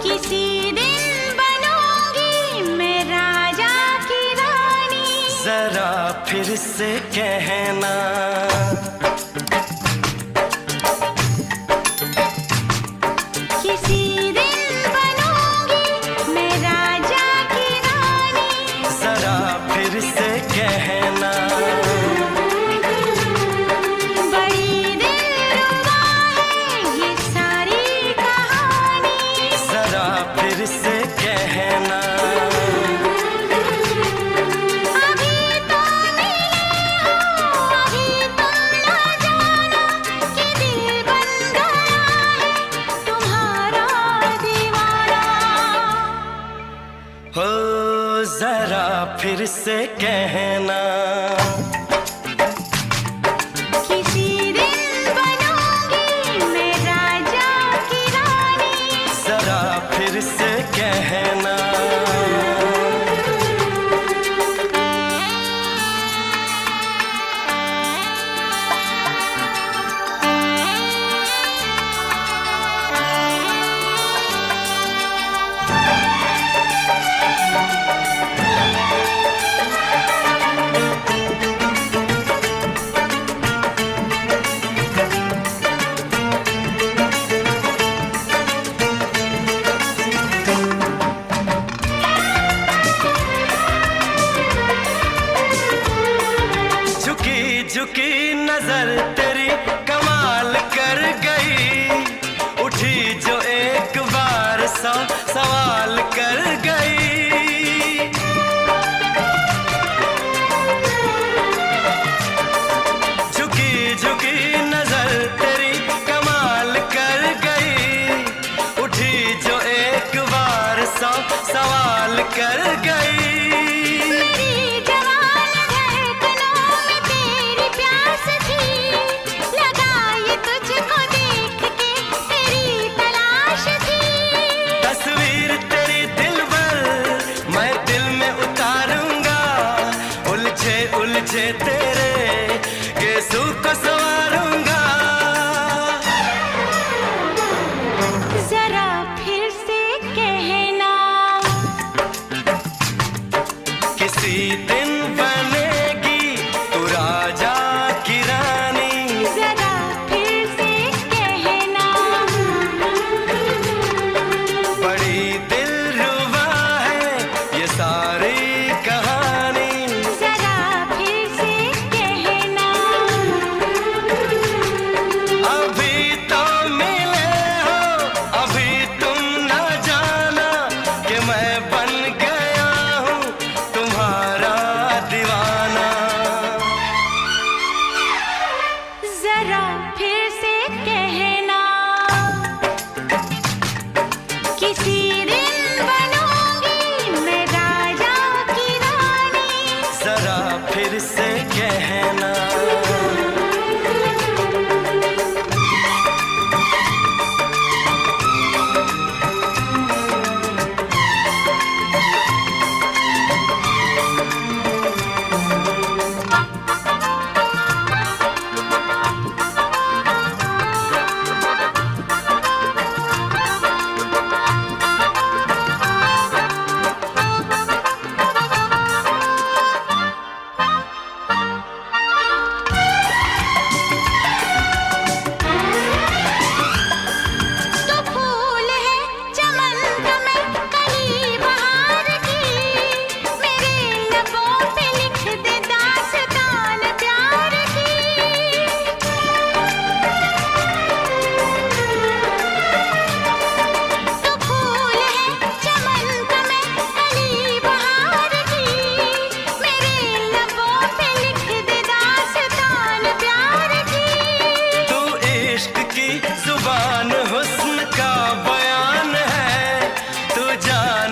किसी दिन बनूंगी मैं राजा की रानी। जरा फिर से कहना, किसी दिन बनूंगी मैं राजा की रानी। जरा फिर से कहना, बड़ी दिलरुबा है ये सारी कहानी। जरा फिर से कहना, अभी तो मिले हो, अभी तुम ना जाना कि दिल बन गया है तुम्हारा दीवाना। हो जरा फिर से कहना, किसी दिन बनूंगी मैं राजा की रानी। जरा फिर से कहना। झुकी नजर तेरी कमाल कर गई, उठी जो एक बार सौ सवाल कर गई। झुकी झुकी नजर तेरी कमाल कर गई, उठी जो एक बार सौ सवाल कर गई। उलझे तेरे गेसू को संवारूंगा। जरा फिर से कहना, किसी दिन बनेगी तू राजा की रानी। जरा फिर से कहना, बड़ी दिलरुबा है ये सारी कहानी। जरा फिर से कहना, किसी दिन बनूंगी मैं राजा की रानी। जरा फिर से कहना,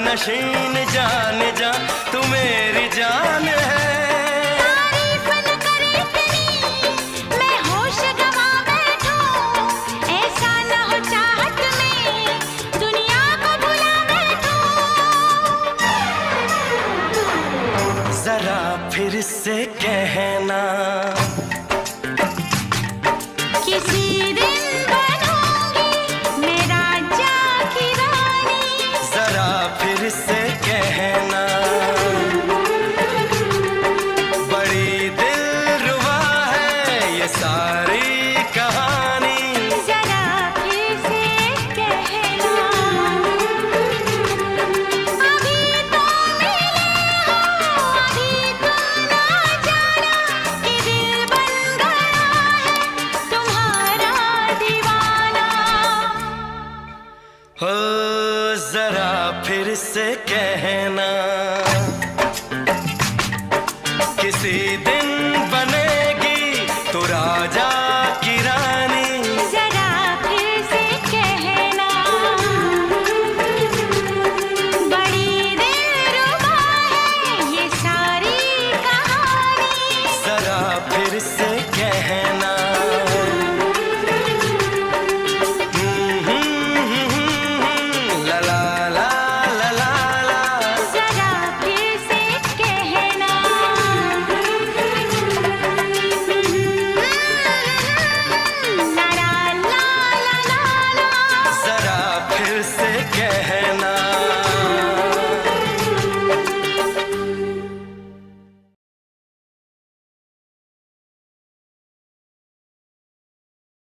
नशीन जान जा तू मेरी जान है। तारीफ न करे तेरी मैं होश गवा बैठूं, ऐसा न हो चाहत में दुनिया को भुला बैठूं। जरा फिर से कहना, किसी दिन बनूंगी मैं राजा की रानी। जरा फिर से कहना।